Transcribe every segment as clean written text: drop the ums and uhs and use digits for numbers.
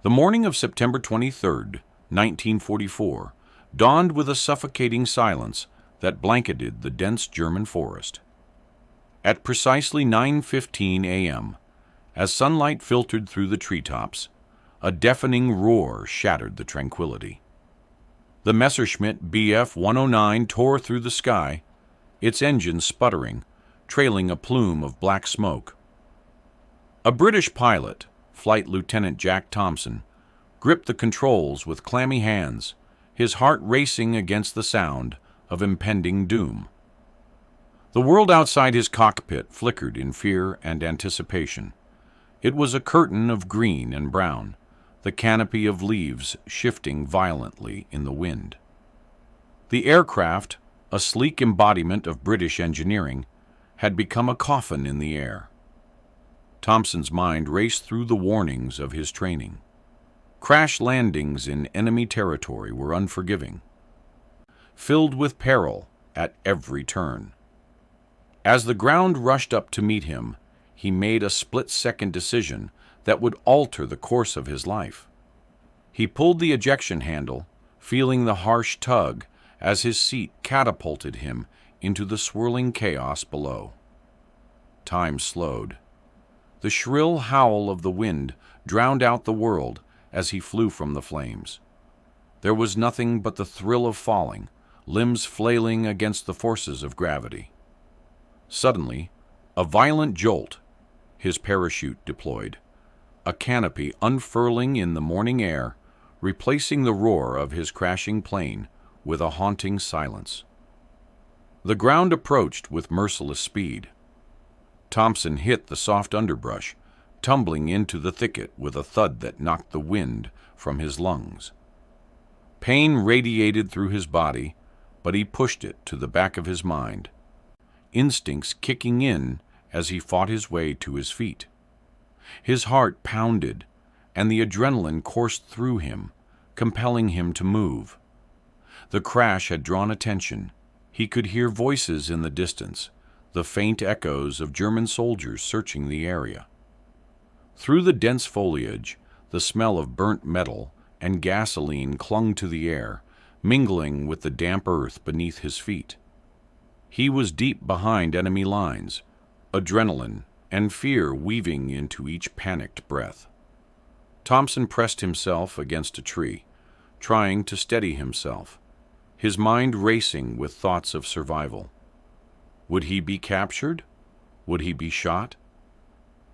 The morning of September 23rd, 1944, dawned with a suffocating silence that blanketed the dense German forest. At precisely 9:15 a.m., as sunlight filtered through the treetops, a deafening roar shattered the tranquility. The Messerschmitt Bf 109 tore through the sky, its engine sputtering, trailing a plume of black smoke. A British pilot, Flight Lieutenant Jack Thompson, gripped the controls with clammy hands, his heart racing against the sound of impending doom. The world outside his cockpit flickered in fear and anticipation. It was a curtain of green and brown, the canopy of leaves shifting violently in the wind. The aircraft, a sleek embodiment of British engineering, had become a coffin in the air. Thompson's mind raced through the warnings of his training. Crash landings in enemy territory were unforgiving, filled with peril at every turn. As the ground rushed up to meet him, he made a split-second decision that would alter the course of his life. He pulled the ejection handle, feeling the harsh tug as his seat catapulted him into the swirling chaos below. Time slowed. The shrill howl of the wind drowned out the world as he flew from the flames. There was nothing but the thrill of falling, limbs flailing against the forces of gravity. Suddenly, a violent jolt, his parachute deployed, a canopy unfurling in the morning air, replacing the roar of his crashing plane with a haunting silence. The ground approached with merciless speed. Thompson hit the soft underbrush, tumbling into the thicket with a thud that knocked the wind from his lungs. Pain radiated through his body, but he pushed it to the back of his mind, instincts kicking in as he fought his way to his feet. His heart pounded, and the adrenaline coursed through him, compelling him to move. The crash had drawn attention. He could hear voices in the distance, the faint echoes of German soldiers searching the area. Through the dense foliage, the smell of burnt metal and gasoline clung to the air, mingling with the damp earth beneath his feet. He was deep behind enemy lines, adrenaline and fear weaving into each panicked breath. Thompson pressed himself against a tree, trying to steady himself, his mind racing with thoughts of survival. Would he be captured? Would he be shot?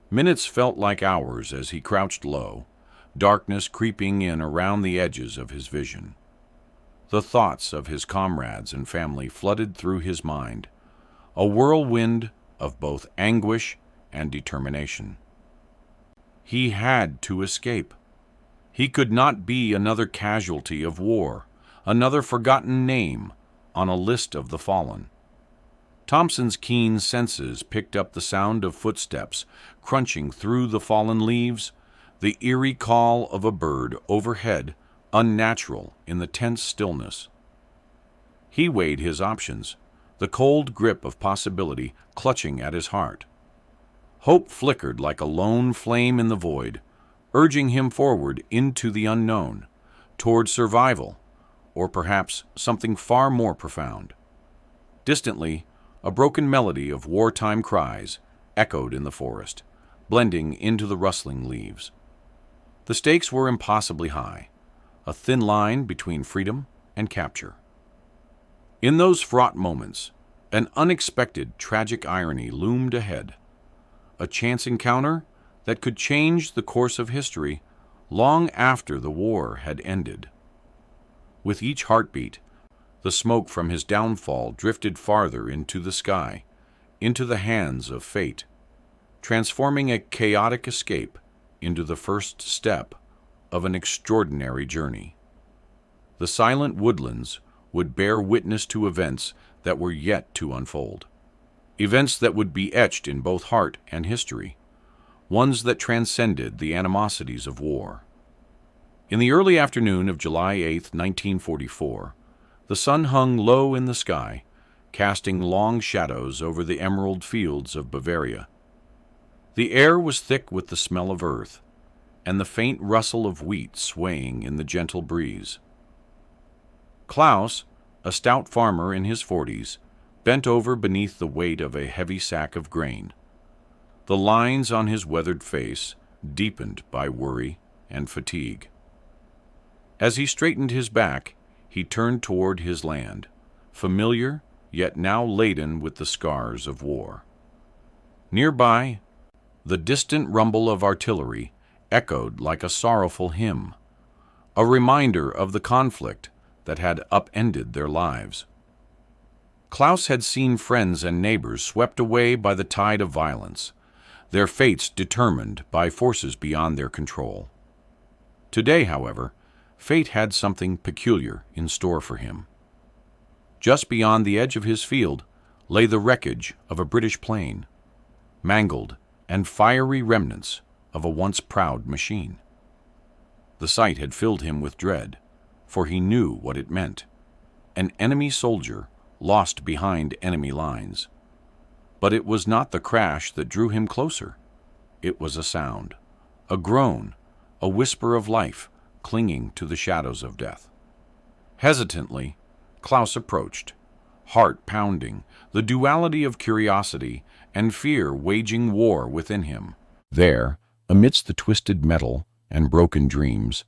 Minutes felt like hours as he crouched low, darkness creeping in around the edges of his vision. The thoughts of his comrades and family flooded through his mind, a whirlwind of both anguish and determination. He had to escape. He could not be another casualty of war, another forgotten name on a list of the fallen. Thompson's keen senses picked up the sound of footsteps crunching through the fallen leaves, the eerie call of a bird overhead, unnatural in the tense stillness. He weighed his options, the cold grip of possibility clutching at his heart. Hope flickered like a lone flame in the void, urging him forward into the unknown, toward survival, or perhaps something far more profound. Distantly, a broken melody of wartime cries echoed in the forest, blending into the rustling leaves. The stakes were impossibly high, a thin line between freedom and capture. In those fraught moments, an unexpected tragic irony loomed ahead, a chance encounter that could change the course of history long after the war had ended. With each heartbeat, the smoke from his downfall drifted farther into the sky, into the hands of fate, transforming a chaotic escape into the first step of an extraordinary journey. The silent woodlands would bear witness to events that were yet to unfold, events that would be etched in both heart and history, ones that transcended the animosities of war. In the early afternoon of July 8, 1944, the sun hung low in the sky, casting long shadows over the emerald fields of Bavaria. The air was thick with the smell of earth, and the faint rustle of wheat swaying in the gentle breeze. Klaus, a stout farmer in his 40s, bent over beneath the weight of a heavy sack of grain. The lines on his weathered face deepened by worry and fatigue. As he straightened his back, he turned toward his land, familiar yet now laden with the scars of war. Nearby, the distant rumble of artillery echoed like a sorrowful hymn, a reminder of the conflict that had upended their lives. Klaus had seen friends and neighbors swept away by the tide of violence, their fates determined by forces beyond their control. Today, however, fate had something peculiar in store for him. Just beyond the edge of his field lay the wreckage of a British plane, mangled and fiery remnants of a once proud machine. The sight had filled him with dread, for he knew what it meant: an enemy soldier lost behind enemy lines. But it was not the crash that drew him closer. It was a sound, a groan, a whisper of life clinging to the shadows of death. Hesitantly, Klaus approached, heart pounding, the duality of curiosity and fear waging war within him. There, amidst the twisted metal and broken dreams,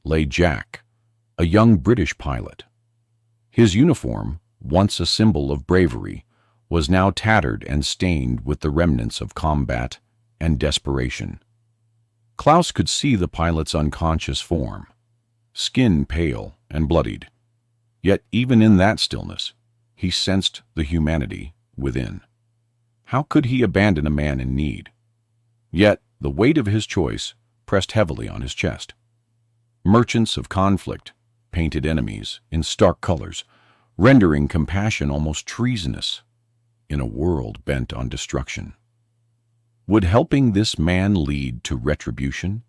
lay Jack, a young British pilot. His uniform, once a symbol of bravery, was now tattered and stained with the remnants of combat and desperation. Klaus could see the pilot's unconscious form, skin pale and bloodied. Yet even in that stillness, he sensed the humanity within. How could he abandon a man in need? Yet the weight of his choice pressed heavily on his chest. Merchants of conflict painted enemies in stark colors, rendering compassion almost treasonous in a world bent on destruction. Would helping this man lead to retribution?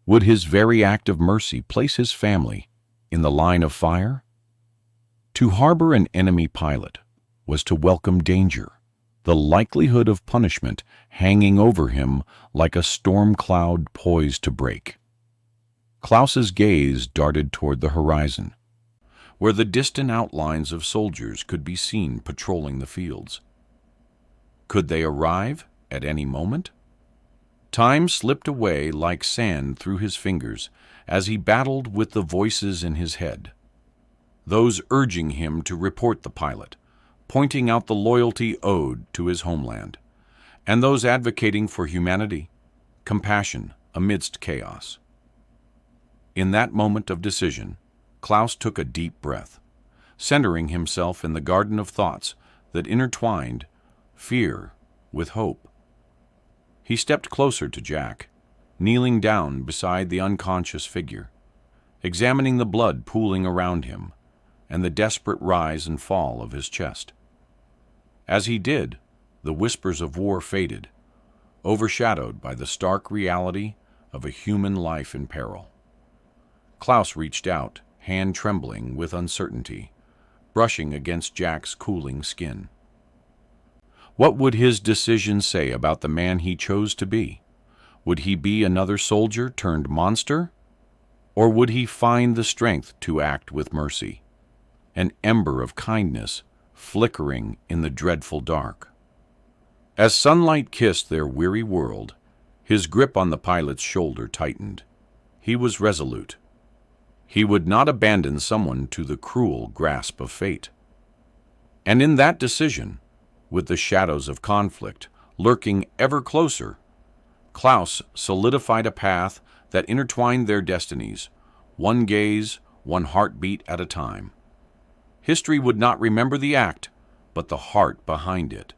Would his very act of mercy place his family in the line of fire? To harbor an enemy pilot was to welcome danger, the likelihood of punishment hanging over him like a storm cloud poised to break. Klaus's gaze darted toward the horizon, where the distant outlines of soldiers could be seen patrolling the fields. Could they arrive at any moment? Time slipped away like sand through his fingers as he battled with the voices in his head, those urging him to report the pilot, pointing out the loyalty owed to his homeland, and those advocating for humanity, compassion amidst chaos. In that moment of decision, Klaus took a deep breath, centering himself in the garden of thoughts that intertwined fear with hope. He stepped closer to Jack, kneeling down beside the unconscious figure, examining the blood pooling around him and the desperate rise and fall of his chest. As he did, the whispers of war faded, overshadowed by the stark reality of a human life in peril. Klaus reached out, hand trembling with uncertainty, brushing against Jack's cooling skin. What would his decision say about the man he chose to be? Would he be another soldier turned monster? Or would he find the strength to act with mercy, an ember of kindness flickering in the dreadful dark? As sunlight kissed their weary world, his grip on the pilot's shoulder tightened. He was resolute. He would not abandon someone to the cruel grasp of fate. And in that decision, with the shadows of conflict lurking ever closer, Klaus solidified a path that intertwined their destinies, one gaze, one heartbeat at a time. History would not remember the act, but the heart behind it.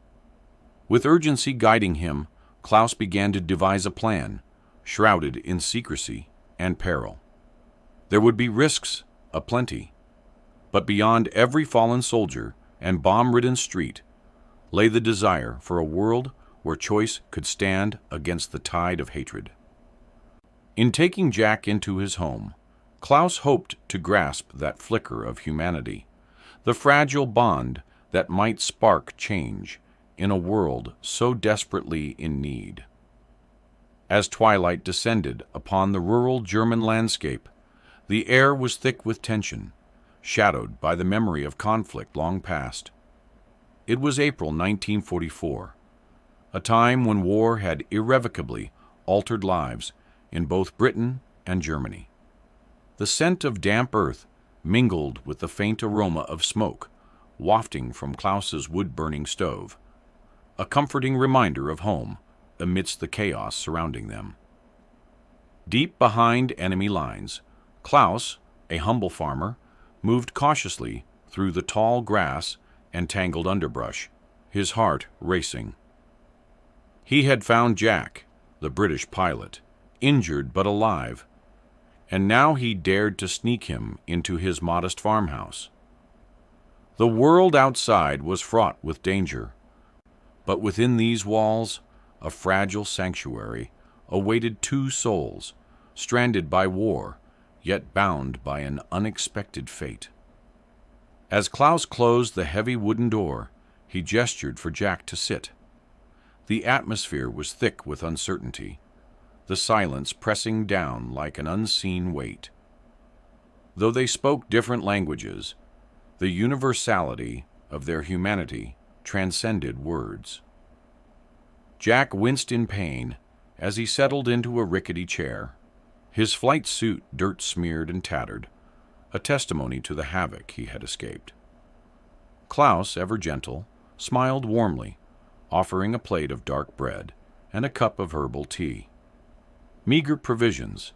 With urgency guiding him, Klaus began to devise a plan, shrouded in secrecy and peril. There would be risks aplenty, but beyond every fallen soldier and bomb-ridden street lay the desire for a world where choice could stand against the tide of hatred. In taking Jack into his home, Klaus hoped to grasp that flicker of humanity, the fragile bond that might spark change in a world so desperately in need. As twilight descended upon the rural German landscape, the air was thick with tension, shadowed by the memory of conflict long past. It was April 1944, a time when war had irrevocably altered lives in both Britain and Germany. The scent of damp earth mingled with the faint aroma of smoke wafting from Klaus's wood-burning stove, a comforting reminder of home amidst the chaos surrounding them. Deep behind enemy lines, Klaus, a humble farmer, moved cautiously through the tall grass and tangled underbrush, his heart racing. He had found Jack, the British pilot, injured but alive, and now he dared to sneak him into his modest farmhouse. The world outside was fraught with danger, but within these walls, a fragile sanctuary awaited two souls, stranded by war, yet bound by an unexpected fate. As Klaus closed the heavy wooden door, he gestured for Jack to sit. The atmosphere was thick with uncertainty, the silence pressing down like an unseen weight. Though they spoke different languages, the universality of their humanity transcended words. Jack winced in pain as he settled into a rickety chair, his flight suit dirt-smeared and tattered, a testimony to the havoc he had escaped. Klaus, ever gentle, smiled warmly, offering a plate of dark bread and a cup of herbal tea. Meager provisions,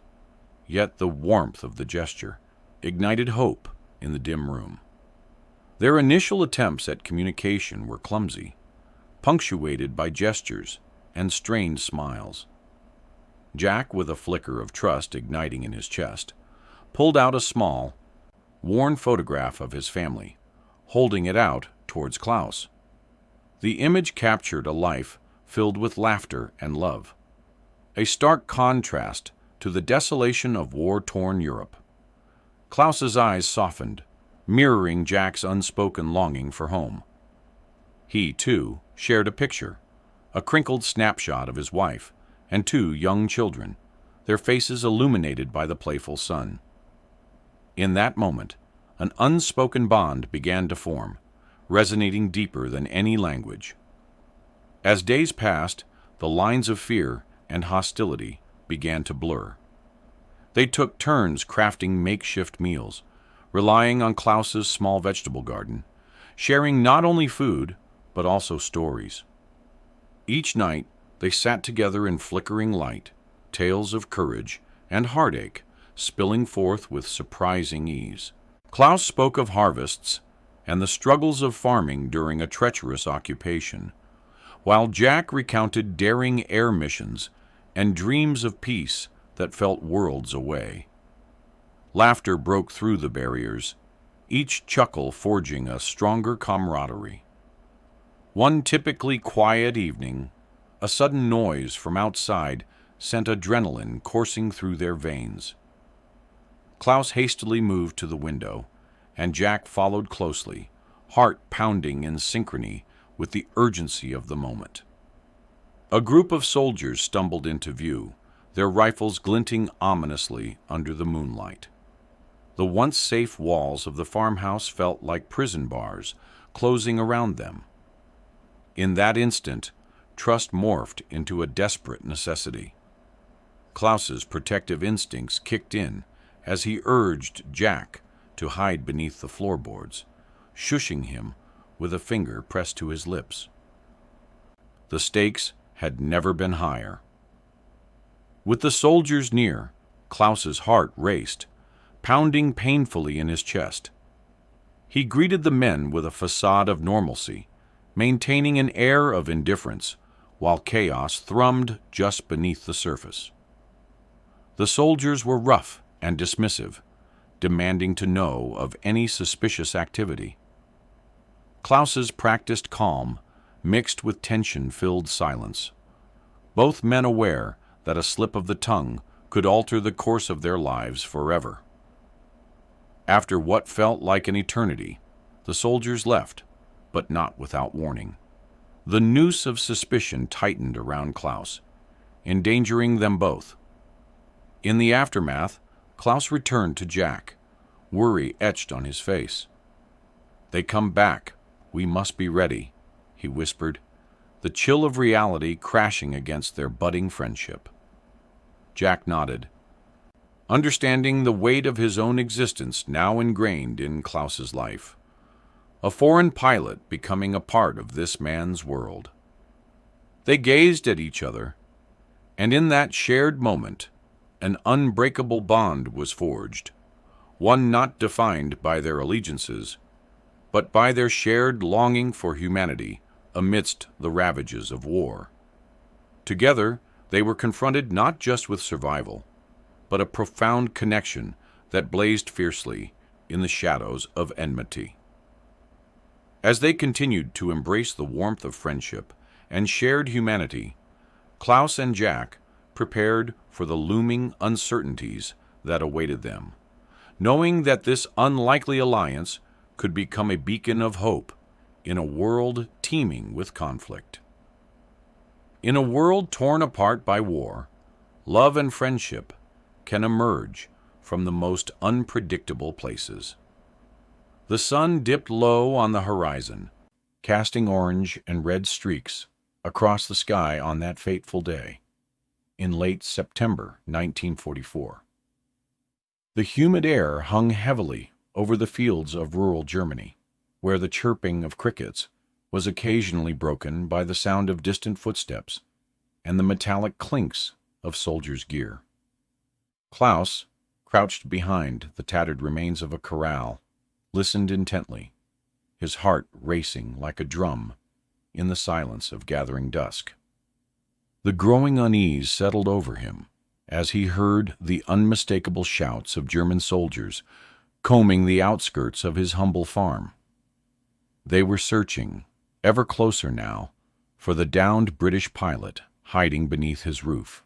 yet the warmth of the gesture ignited hope in the dim room. Their initial attempts at communication were clumsy, punctuated by gestures and strained smiles. Jack, with a flicker of trust igniting in his chest, pulled out a small, worn photograph of his family, holding it out towards Klaus. The image captured a life filled with laughter and love, a stark contrast to the desolation of war-torn Europe. Klaus's eyes softened, mirroring Jack's unspoken longing for home. He, too, shared a picture, a crinkled snapshot of his wife and two young children, their faces illuminated by the playful sun. In that moment, an unspoken bond began to form, resonating deeper than any language. As days passed, the lines of fear and hostility began to blur. They took turns crafting makeshift meals, relying on Klaus's small vegetable garden, sharing not only food, but also stories. Each night, they sat together in flickering light, tales of courage and heartache spilling forth with surprising ease. Klaus spoke of harvests and the struggles of farming during a treacherous occupation, while Jack recounted daring air missions and dreams of peace that felt worlds away. Laughter broke through the barriers, each chuckle forging a stronger camaraderie. One typically quiet evening, a sudden noise from outside sent adrenaline coursing through their veins. Klaus hastily moved to the window, and Jack followed closely, heart pounding in synchrony with the urgency of the moment. A group of soldiers stumbled into view, their rifles glinting ominously under the moonlight. The once safe walls of the farmhouse felt like prison bars closing around them. In that instant, trust morphed into a desperate necessity. Klaus's protective instincts kicked in as he urged Jack to hide beneath the floorboards, shushing him with a finger pressed to his lips. The stakes had never been higher. With the soldiers near, Klaus's heart raced, pounding painfully in his chest. He greeted the men with a facade of normalcy, maintaining an air of indifference, while chaos thrummed just beneath the surface. The soldiers were rough and dismissive, demanding to know of any suspicious activity. Klaus's practiced calm mixed with tension-filled silence, both men aware that a slip of the tongue could alter the course of their lives forever. After what felt like an eternity, the soldiers left, but not without warning. The noose of suspicion tightened around Klaus, endangering them both. In the aftermath, Klaus returned to Jack, worry etched on his face. "They come back. We must be ready," he whispered, the chill of reality crashing against their budding friendship. Jack nodded, understanding the weight of his own existence now ingrained in Klaus's life, a foreign pilot becoming a part of this man's world. They gazed at each other, and in that shared moment, an unbreakable bond was forged, one not defined by their allegiances, but by their shared longing for humanity amidst the ravages of war. Together, they were confronted not just with survival, but a profound connection that blazed fiercely in the shadows of enmity. As they continued to embrace the warmth of friendship and shared humanity, Klaus and Jack prepared for the looming uncertainties that awaited them, knowing that this unlikely alliance could become a beacon of hope in a world teeming with conflict. In a world torn apart by war, love and friendship can emerge from the most unpredictable places. The sun dipped low on the horizon, casting orange and red streaks across the sky on that fateful day, in late September 1944. The humid air hung heavily over the fields of rural Germany, where the chirping of crickets was occasionally broken by the sound of distant footsteps and the metallic clinks of soldiers' gear. Klaus, crouched behind the tattered remains of a corral, listened intently, his heart racing like a drum in the silence of gathering dusk. The growing unease settled over him as he heard the unmistakable shouts of German soldiers combing the outskirts of his humble farm. They were searching, ever closer now, for the downed British pilot hiding beneath his roof.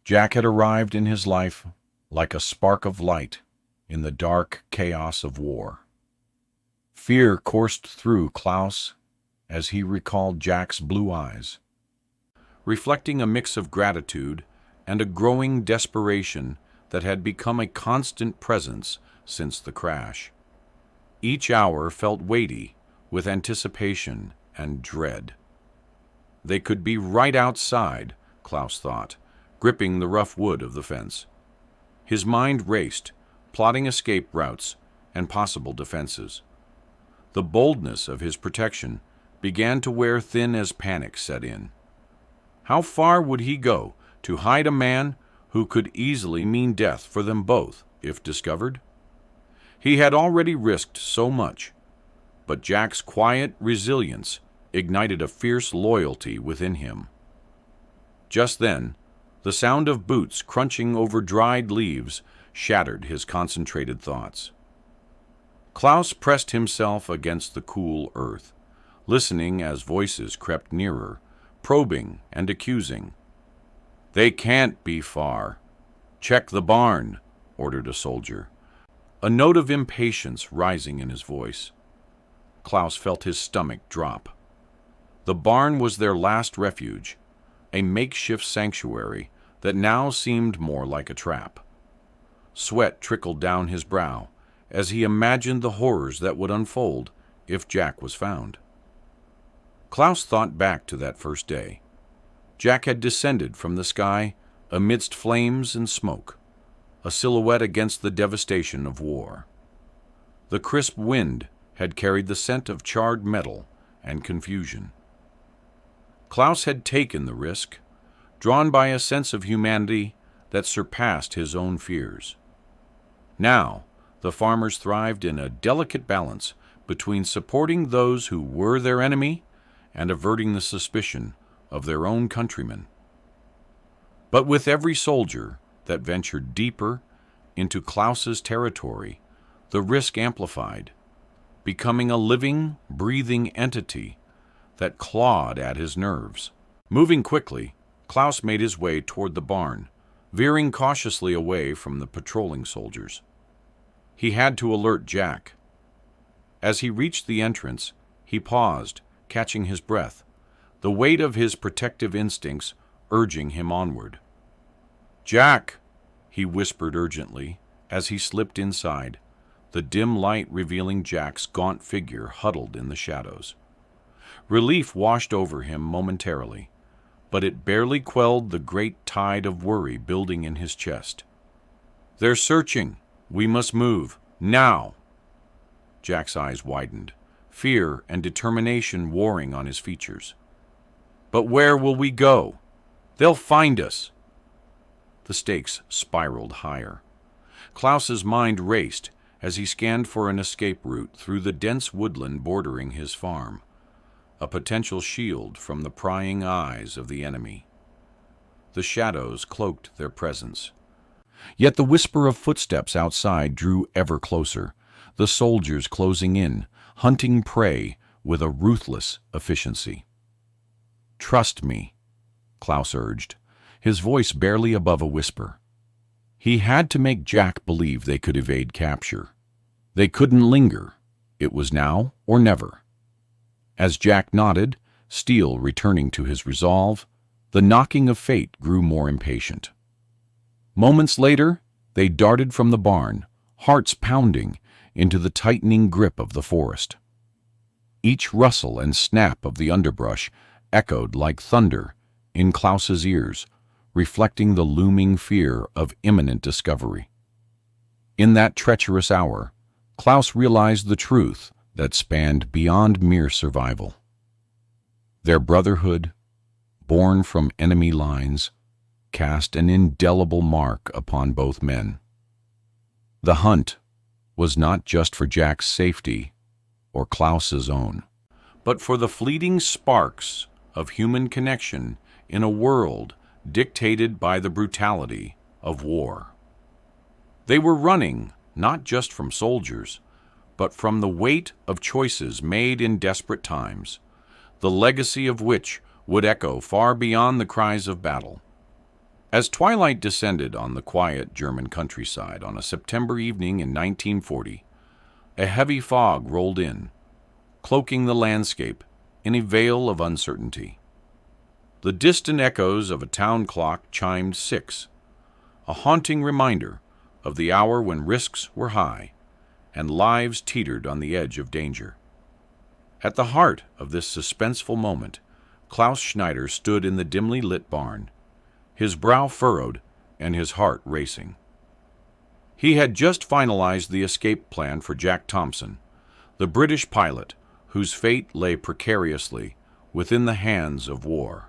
Jack had arrived in his life like a spark of light in the dark chaos of war. Fear coursed through Klaus as he recalled Jack's blue eyes, reflecting a mix of gratitude and a growing desperation that had become a constant presence since the crash. Each hour felt weighty with anticipation and dread. They could be right outside, Klaus thought, gripping the rough wood of the fence. His mind raced, plotting escape routes and possible defenses. The boldness of his protection began to wear thin as panic set in. How far would he go to hide a man who could easily mean death for them both if discovered? He had already risked so much, but Jack's quiet resilience ignited a fierce loyalty within him. Just then, the sound of boots crunching over dried leaves shattered his concentrated thoughts. Klaus pressed himself against the cool earth, listening as voices crept nearer, probing and accusing. "They can't be far. Check the barn," ordered a soldier, a note of impatience rising in his voice. Klaus felt his stomach drop. The barn was their last refuge, a makeshift sanctuary that now seemed more like a trap. Sweat trickled down his brow as he imagined the horrors that would unfold if Jack was found. Klaus thought back to that first day. Jack had descended from the sky amidst flames and smoke, a silhouette against the devastation of war. The crisp wind had carried the scent of charred metal and confusion. Klaus had taken the risk, drawn by a sense of humanity that surpassed his own fears. Now, the farmers thrived in a delicate balance between supporting those who were their enemy and averting the suspicion of their own countrymen. But with every soldier that ventured deeper into Klaus's territory, the risk amplified, becoming a living, breathing entity that clawed at his nerves. Moving quickly, Klaus made his way toward the barn, veering cautiously away from the patrolling soldiers. He had to alert Jack. As he reached the entrance, he paused, catching his breath, the weight of his protective instincts urging him onward. "Jack!" he whispered urgently as he slipped inside, the dim light revealing Jack's gaunt figure huddled in the shadows. Relief washed over him momentarily, but it barely quelled the great tide of worry building in his chest. "They're searching. We must move. Now!" Jack's eyes widened, fear and determination warring on his features. "But where will we go? They'll find us." The stakes spiraled higher. Klaus's mind raced as he scanned for an escape route through the dense woodland bordering his farm, a potential shield from the prying eyes of the enemy. The shadows cloaked their presence. Yet the whisper of footsteps outside drew ever closer, the soldiers closing in, hunting prey with a ruthless efficiency. "Trust me," Klaus urged, his voice barely above a whisper. He had to make Jack believe they could evade capture. They couldn't linger. It was now or never. As Jack nodded, steel returning to his resolve, the knocking of fate grew more impatient. Moments later, they darted from the barn, hearts pounding, into the tightening grip of the forest. Each rustle and snap of the underbrush echoed like thunder in Klaus's ears, reflecting the looming fear of imminent discovery. In that treacherous hour, Klaus realized the truth that spanned beyond mere survival. Their brotherhood, born from enemy lines, cast an indelible mark upon both men. The hunt was not just for Jack's safety or Klaus's own, but for the fleeting sparks of human connection in a world dictated by the brutality of war. They were running not just from soldiers, but from the weight of choices made in desperate times, the legacy of which would echo far beyond the cries of battle. As twilight descended on the quiet German countryside on a September evening in 1940, a heavy fog rolled in, cloaking the landscape in a veil of uncertainty. The distant echoes of a town clock chimed 6, a haunting reminder of the hour when risks were high and lives teetered on the edge of danger. At the heart of this suspenseful moment, Klaus Schneider stood in the dimly lit barn, his brow furrowed and his heart racing. He had just finalized the escape plan for Jack Thompson, the British pilot whose fate lay precariously within the hands of war.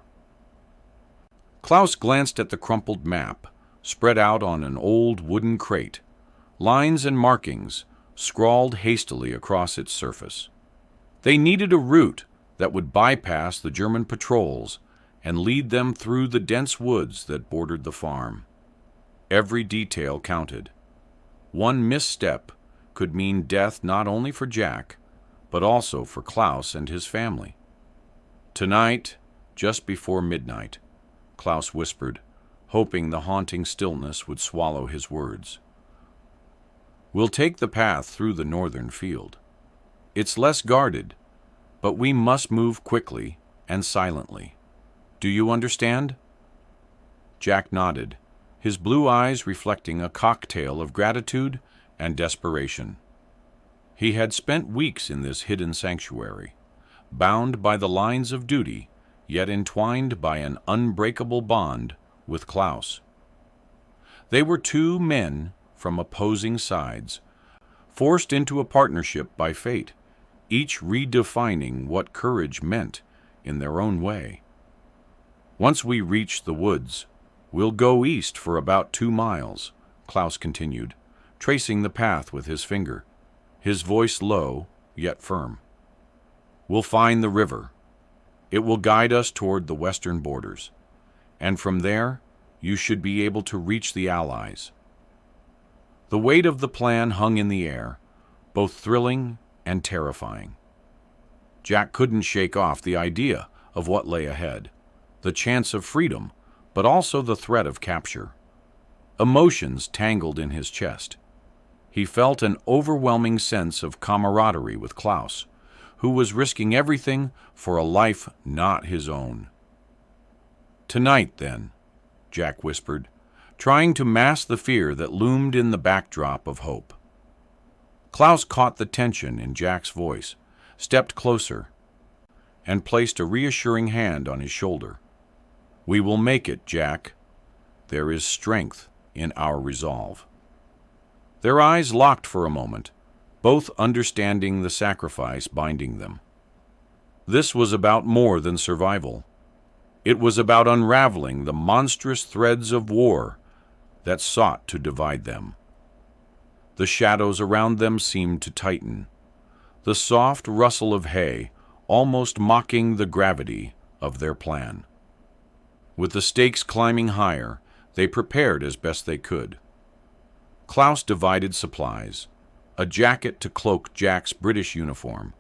Klaus glanced at the crumpled map, spread out on an old wooden crate, lines and markings scrawled hastily across its surface. They needed a route that would bypass the German patrols and lead them through the dense woods that bordered the farm. Every detail counted. One misstep could mean death not only for Jack, but also for Klaus and his family. "Tonight, just before midnight," Klaus whispered, hoping the haunting stillness would swallow his words. "We'll take the path through the northern field. It's less guarded, but we must move quickly and silently. Do you understand?" Jack nodded, his blue eyes reflecting a cocktail of gratitude and desperation. He had spent weeks in this hidden sanctuary, bound by the lines of duty, yet entwined by an unbreakable bond with Klaus. They were two men from opposing sides, forced into a partnership by fate, each redefining what courage meant in their own way. "Once we reach the woods, we'll go east for about 2 miles, Klaus continued, tracing the path with his finger, his voice low yet firm. "We'll find the river. It will guide us toward the western borders, and from there you should be able to reach the Allies." The weight of the plan hung in the air, both thrilling and terrifying. Jack couldn't shake off the idea of what lay ahead, the chance of freedom, but also the threat of capture. Emotions tangled in his chest. He felt an overwhelming sense of camaraderie with Klaus, who was risking everything for a life not his own. "Tonight, then," Jack whispered, trying to mask the fear that loomed in the backdrop of hope. Klaus caught the tension in Jack's voice, stepped closer, and placed a reassuring hand on his shoulder. "We will make it, Jack. There is strength in our resolve." Their eyes locked for a moment, both understanding the sacrifice binding them. This was about more than survival. It was about unraveling the monstrous threads of war that sought to divide them. The shadows around them seemed to tighten, the soft rustle of hay almost mocking the gravity of their plan. With the stakes climbing higher, they prepared as best they could. Klaus divided supplies, a jacket to cloak Jack's British uniform,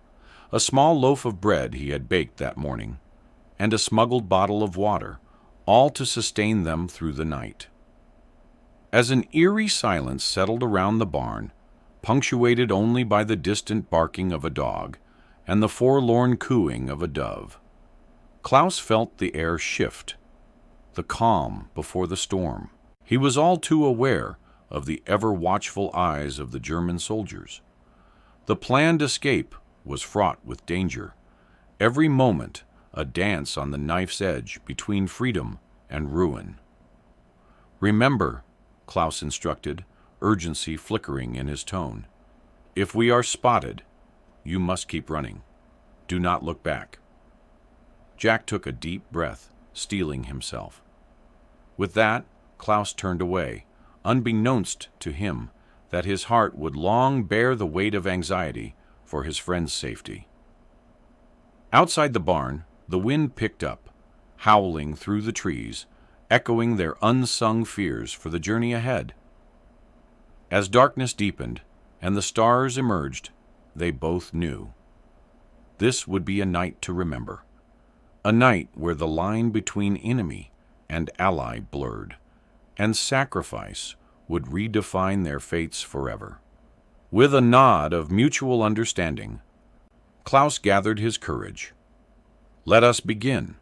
a small loaf of bread he had baked that morning, and a smuggled bottle of water, all to sustain them through the night. As an eerie silence settled around the barn, punctuated only by the distant barking of a dog and the forlorn cooing of a dove, Klaus felt the air shift, the calm before the storm. He was all too aware of the ever-watchful eyes of the German soldiers. The planned escape was fraught with danger, every moment a dance on the knife's edge between freedom and ruin. "Remember," Klaus instructed, urgency flickering in his tone, "if we are spotted, you must keep running. Do not look back." Jack took a deep breath, steeling himself. With that, Klaus turned away, unbeknownst to him that his heart would long bear the weight of anxiety for his friend's safety. Outside the barn, the wind picked up, howling through the trees, echoing their unsung fears for the journey ahead. As darkness deepened and the stars emerged, they both knew. This would be a night to remember, a night where the line between enemy and ally blurred, and sacrifice would redefine their fates forever. With a nod of mutual understanding, Klaus gathered his courage. "Let us begin."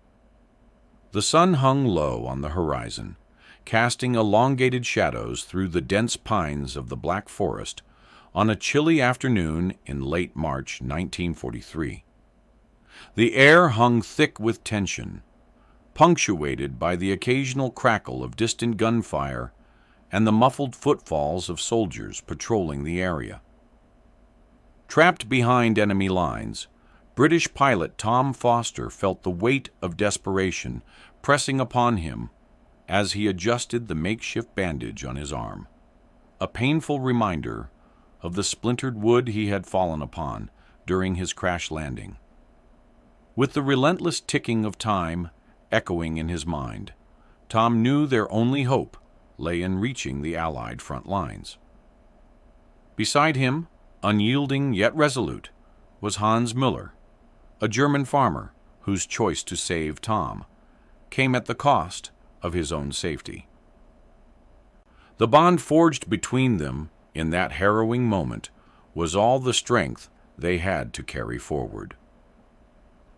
The sun hung low on the horizon, casting elongated shadows through the dense pines of the Black Forest on a chilly afternoon in late March 1943. The air hung thick with tension, punctuated by the occasional crackle of distant gunfire and the muffled footfalls of soldiers patrolling the area. Trapped behind enemy lines, British pilot Tom Foster felt the weight of desperation pressing upon him as he adjusted the makeshift bandage on his arm, a painful reminder of the splintered wood he had fallen upon during his crash landing. With the relentless ticking of time echoing in his mind, Tom knew their only hope lay in reaching the Allied front lines. Beside him, unyielding yet resolute, was Hans Müller, a German farmer whose choice to save Tom came at the cost of his own safety. The bond forged between them in that harrowing moment was all the strength they had to carry forward.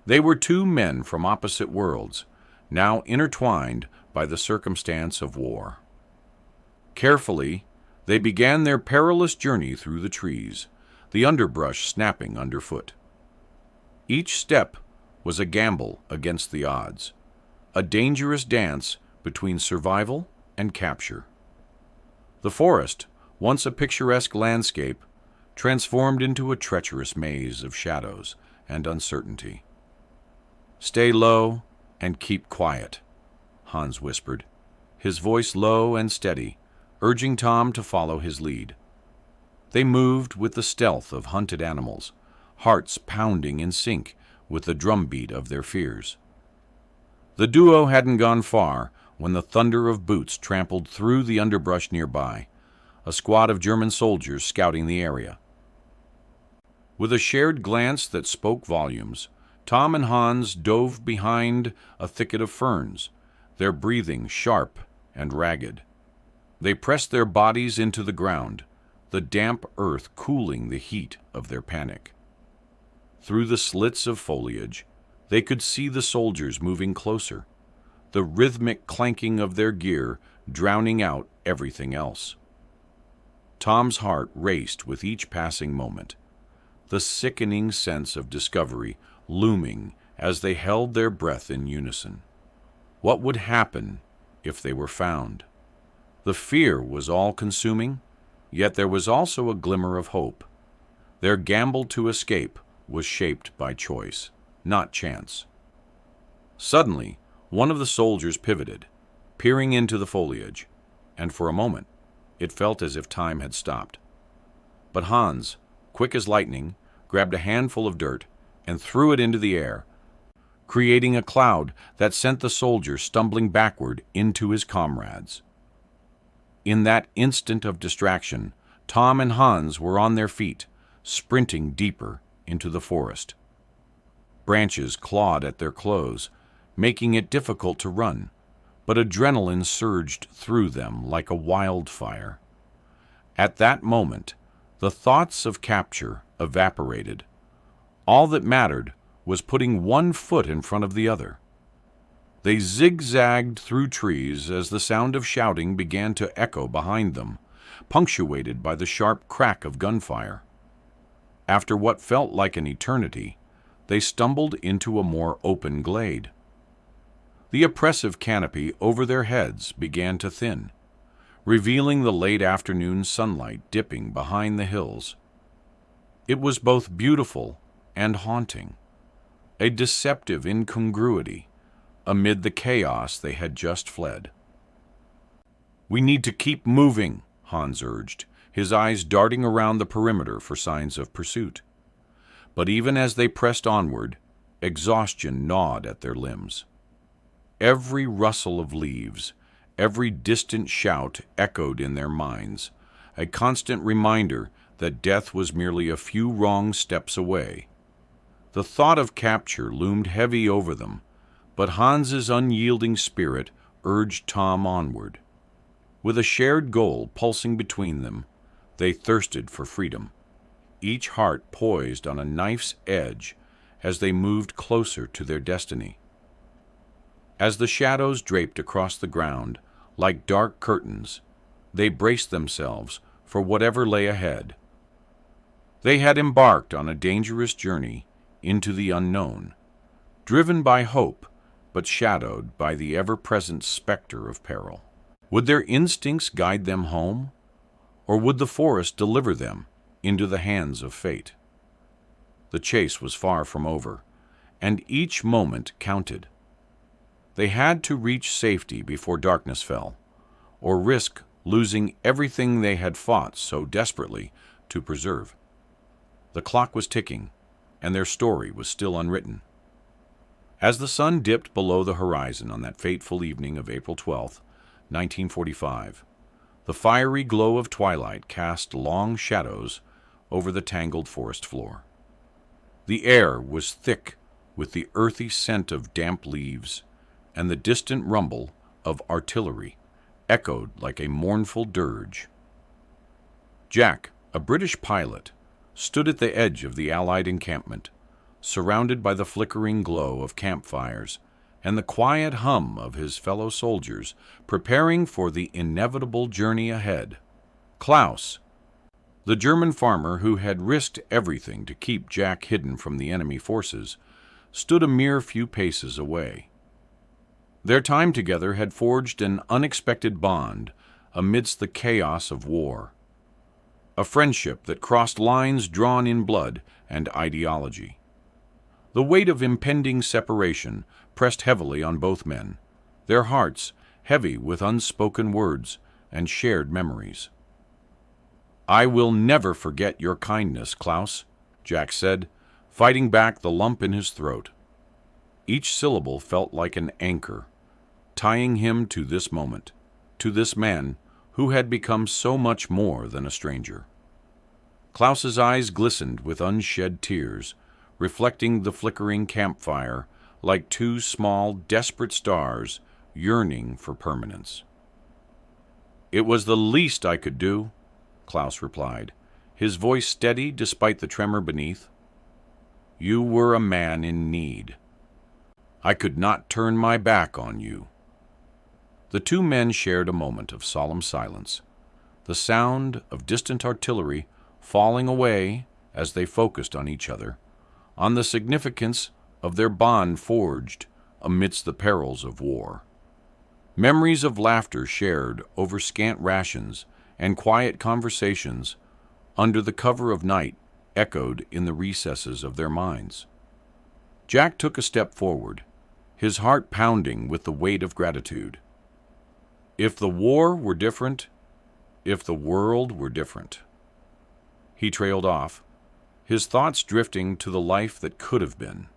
They were two men from opposite worlds, now intertwined by the circumstance of war. Carefully, they began their perilous journey through the trees, the underbrush snapping underfoot. Each step was a gamble against the odds, a dangerous dance between survival and capture. The forest, once a picturesque landscape, transformed into a treacherous maze of shadows and uncertainty. "Stay low and keep quiet," Hans whispered, his voice low and steady, urging Tom to follow his lead. They moved with the stealth of hunted animals, hearts pounding in sync with the drumbeat of their fears. The duo hadn't gone far when the thunder of boots trampled through the underbrush nearby, a squad of German soldiers scouting the area. With a shared glance that spoke volumes, Tom and Hans dove behind a thicket of ferns, their breathing sharp and ragged. They pressed their bodies into the ground, the damp earth cooling the heat of their panic. Through the slits of foliage, they could see the soldiers moving closer, the rhythmic clanking of their gear drowning out everything else. Tom's heart raced with each passing moment, the sickening sense of discovery looming as they held their breath in unison. What would happen if they were found? The fear was all-consuming, yet there was also a glimmer of hope. Their gamble to escape was shaped by choice, not chance. Suddenly, one of the soldiers pivoted, peering into the foliage, and for a moment, it felt as if time had stopped. But Hans, quick as lightning, grabbed a handful of dirt and threw it into the air, creating a cloud that sent the soldier stumbling backward into his comrades. In that instant of distraction, Tom and Hans were on their feet, sprinting deeper into the forest. Branches clawed at their clothes, making it difficult to run, but adrenaline surged through them like a wildfire. At that moment, the thoughts of capture evaporated. All that mattered was putting one foot in front of the other. They zigzagged through trees as the sound of shouting began to echo behind them, punctuated by the sharp crack of gunfire. After what felt like an eternity, they stumbled into a more open glade. The oppressive canopy over their heads began to thin, revealing the late afternoon sunlight dipping behind the hills. It was both beautiful and haunting, a deceptive incongruity amid the chaos they had just fled. "We need to keep moving," Hans urged, his eyes darting around the perimeter for signs of pursuit. But even as they pressed onward, exhaustion gnawed at their limbs. Every rustle of leaves, every distant shout echoed in their minds, a constant reminder that death was merely a few wrong steps away. The thought of capture loomed heavy over them, but Hans's unyielding spirit urged Tom onward. With a shared goal pulsing between them, they thirsted for freedom, each heart poised on a knife's edge as they moved closer to their destiny. As the shadows draped across the ground like dark curtains, they braced themselves for whatever lay ahead. They had embarked on a dangerous journey into the unknown, driven by hope but shadowed by the ever-present specter of peril. Would their instincts guide them home, or would the forest deliver them into the hands of fate? The chase was far from over, and each moment counted. They had to reach safety before darkness fell, or risk losing everything they had fought so desperately to preserve. The clock was ticking, and their story was still unwritten. As the sun dipped below the horizon on that fateful evening of April 12th, 1945, the fiery glow of twilight cast long shadows over the tangled forest floor. The air was thick with the earthy scent of damp leaves, and the distant rumble of artillery echoed like a mournful dirge. Jack, a British pilot, stood at the edge of the Allied encampment, surrounded by the flickering glow of campfires and the quiet hum of his fellow soldiers preparing for the inevitable journey ahead. Klaus, the German farmer who had risked everything to keep Jack hidden from the enemy forces, stood a mere few paces away. Their time together had forged an unexpected bond amidst the chaos of war, a friendship that crossed lines drawn in blood and ideology. The weight of impending separation pressed heavily on both men, their hearts heavy with unspoken words and shared memories. "I will never forget your kindness, Klaus," Jack said, fighting back the lump in his throat. Each syllable felt like an anchor, tying him to this moment, to this man who had become so much more than a stranger. Klaus's eyes glistened with unshed tears, reflecting the flickering campfire like two small, desperate stars yearning for permanence. "It was the least I could do," Klaus replied, his voice steady despite the tremor beneath. "You were a man in need. I could not turn my back on you The two men shared a moment of solemn silence, the sound of distant artillery falling away as they focused on each other, on the significance of their bond forged amidst the perils of war. Memories of laughter shared over scant rations and quiet conversations under the cover of night echoed in the recesses of their minds. Jack took a step forward, his heart pounding with the weight of gratitude. If the war were different, if the world were different. He trailed off, his thoughts drifting to the life that could have been,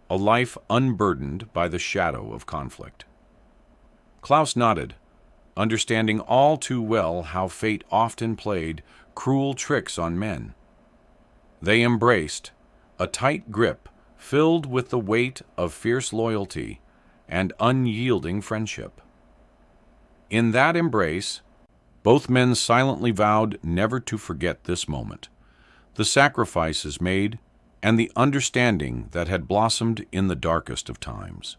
a life unburdened by the shadow of conflict. Klaus nodded, understanding all too well how fate often played cruel tricks on men. They embraced, a tight grip filled with the weight of fierce loyalty and unyielding friendship. In that embrace, both men silently vowed never to forget this moment, the sacrifices made, and the understanding that had blossomed in the darkest of times.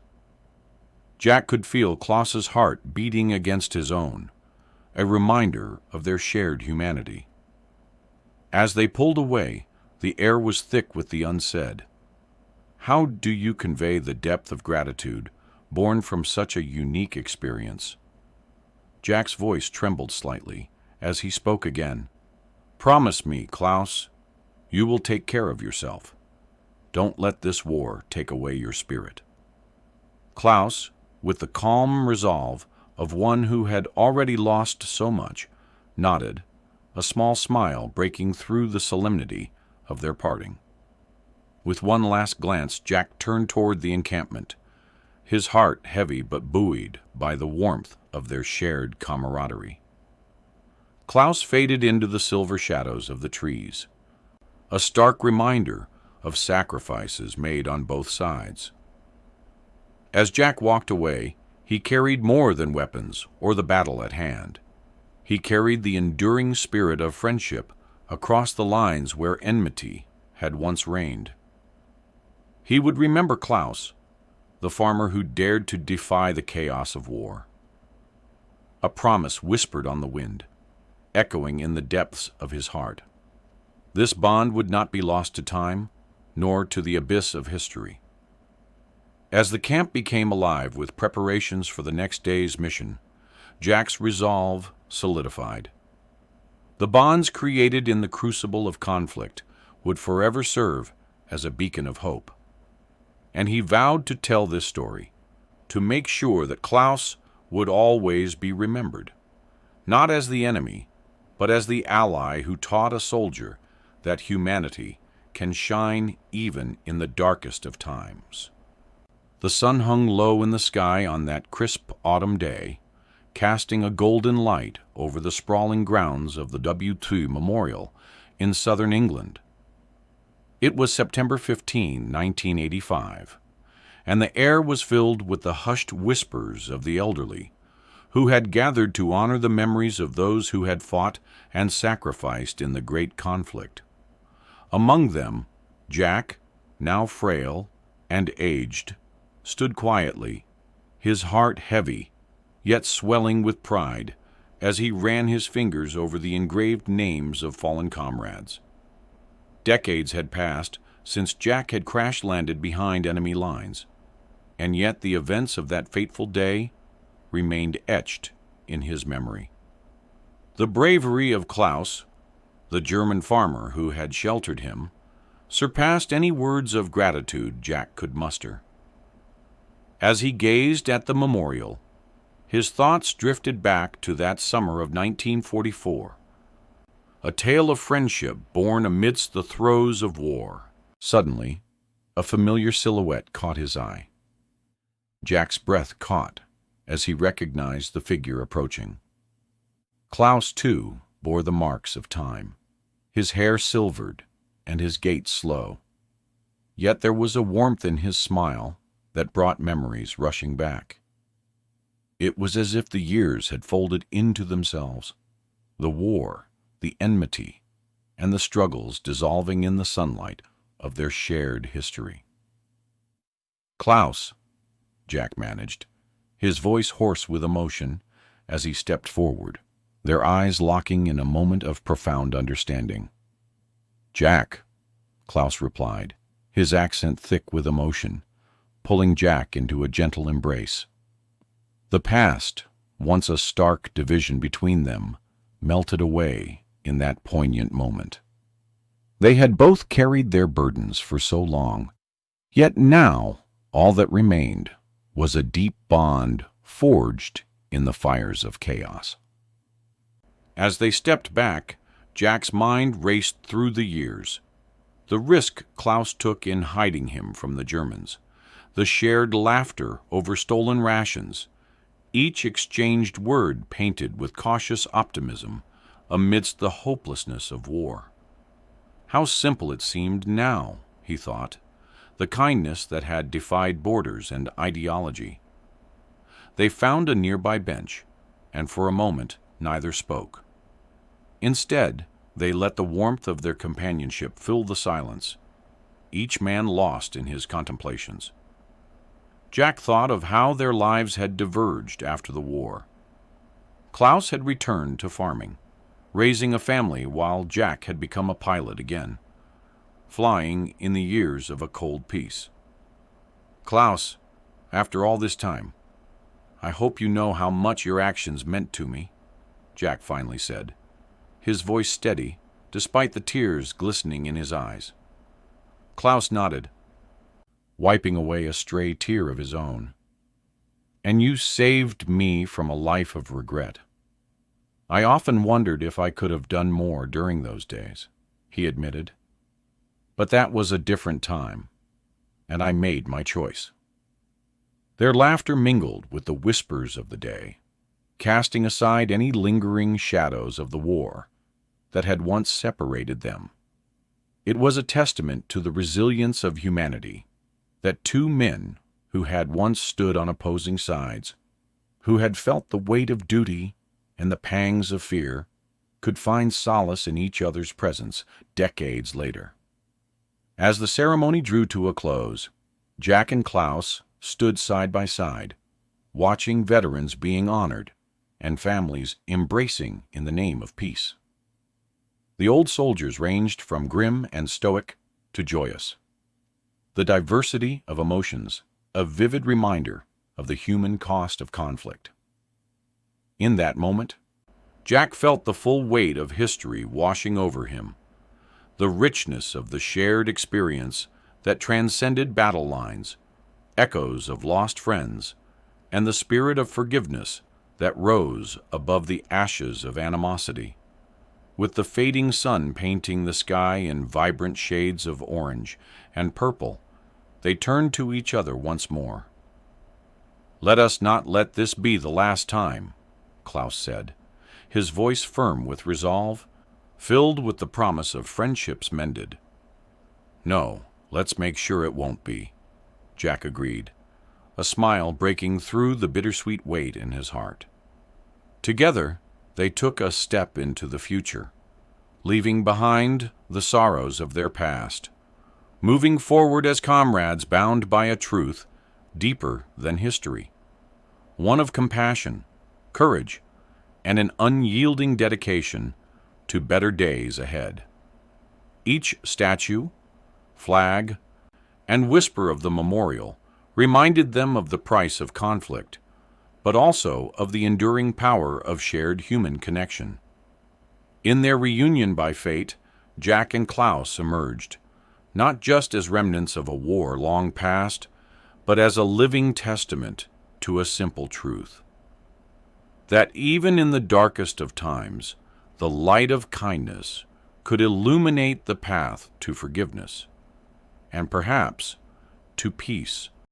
Jack could feel Klaus's heart beating against his own, a reminder of their shared humanity. As they pulled away, the air was thick with the unsaid. How do you convey the depth of gratitude born from such a unique experience? Jack's voice trembled slightly as he spoke again. Promise me, Klaus, you will take care of yourself. Don't let this war take away your spirit. Klaus, with the calm resolve of one who had already lost so much, nodded, a small smile breaking through the solemnity of their parting. With one last glance, Jack turned toward the encampment, his heart heavy but buoyed by the warmth of their shared camaraderie. Klaus faded into the silver shadows of the trees, a stark reminder of sacrifices made on both sides. As Jack walked away, he carried more than weapons or the battle at hand. He carried the enduring spirit of friendship across the lines where enmity had once reigned. He would remember Klaus, the farmer who dared to defy the chaos of war. A promise whispered on the wind, echoing in the depths of his heart. This bond would not be lost to time, nor to the abyss of history. As the camp became alive with preparations for the next day's mission, Jack's resolve solidified. The bonds created in the crucible of conflict would forever serve as a beacon of hope. And he vowed to tell this story, to make sure that Klaus would always be remembered, not as the enemy, but as the ally who taught a soldier that humanity can shine even in the darkest of times. The sun hung low in the sky on that crisp autumn day, casting a golden light over the sprawling grounds of the W2 Memorial in southern England. It was September 15, 1985, and the air was filled with the hushed whispers of the elderly, who had gathered to honor the memories of those who had fought and sacrificed in the great conflict. Among them, Jack, now frail and aged, stood quietly, his heart heavy, yet swelling with pride, as he ran his fingers over the engraved names of fallen comrades. Decades had passed since Jack had crash-landed behind enemy lines, and yet the events of that fateful day remained etched in his memory. The bravery of Klaus, the German farmer who had sheltered him, surpassed any words of gratitude Jack could muster. As he gazed at the memorial, his thoughts drifted back to that summer of 1944, a tale of friendship born amidst the throes of war. Suddenly, a familiar silhouette caught his eye. Jack's breath caught as he recognized the figure approaching. Klaus, too, bore the marks of time, his hair silvered and his gait slow. Yet there was a warmth in his smile that brought memories rushing back. It was as if the years had folded into themselves, the war, the enmity, and the struggles dissolving in the sunlight of their shared history. "Klaus," Jack managed, his voice hoarse with emotion as he stepped forward, their eyes locking in a moment of profound understanding. "Jack," Klaus replied, his accent thick with emotion, pulling Jack into a gentle embrace. The past, once a stark division between them, melted away in that poignant moment. They had both carried their burdens for so long, yet now all that remained was a deep bond forged in the fires of chaos. As they stepped back, Jack's mind raced through the years. The risk Klaus took in hiding him from the Germans, the shared laughter over stolen rations, each exchanged word painted with cautious optimism amidst the hopelessness of war. How simple it seemed now, he thought, the kindness that had defied borders and ideology. They found a nearby bench, and for a moment neither spoke. Instead, they let the warmth of their companionship fill the silence, each man lost in his contemplations. Jack thought of how their lives had diverged after the war. Klaus had returned to farming, raising a family while Jack had become a pilot again, flying in the years of a cold peace. "Klaus, after all this time, I hope you know how much your actions meant to me," Jack finally said, his voice steady despite the tears glistening in his eyes. Klaus nodded, wiping away a stray tear of his own. "And you saved me from a life of regret. I often wondered if I could have done more during those days," he admitted. "But that was a different time, and I made my choice." Their laughter mingled with the whispers of the day, casting aside any lingering shadows of the war that had once separated them. It was a testament to the resilience of humanity that two men who had once stood on opposing sides, who had felt the weight of duty and the pangs of fear, could find solace in each other's presence decades later. As the ceremony drew to a close, Jack and Klaus stood side by side, watching veterans being honored and families embracing in the name of peace. The old soldiers ranged from grim and stoic to joyous, the diversity of emotions a vivid reminder of the human cost of conflict. In that moment, Jack felt the full weight of history washing over him, the richness of the shared experience that transcended battle lines, echoes of lost friends, and the spirit of forgiveness that rose above the ashes of animosity. With the fading sun painting the sky in vibrant shades of orange and purple, they turned to each other once more. "Let us not let this be the last time," Klaus said, his voice firm with resolve, filled with the promise of friendships mended. "No, let's make sure it won't be," Jack agreed, a smile breaking through the bittersweet weight in his heart. Together, they took a step into the future, leaving behind the sorrows of their past, moving forward as comrades bound by a truth deeper than history, one of compassion, courage, and an unyielding dedication to better days ahead. Each statue, flag, and whisper of the memorial reminded them of the price of conflict, but also of the enduring power of shared human connection. In their reunion by fate, Jack and Klaus emerged, not just as remnants of a war long past, but as a living testament to a simple truth: that even in the darkest of times, the light of kindness could illuminate the path to forgiveness, and perhaps to peace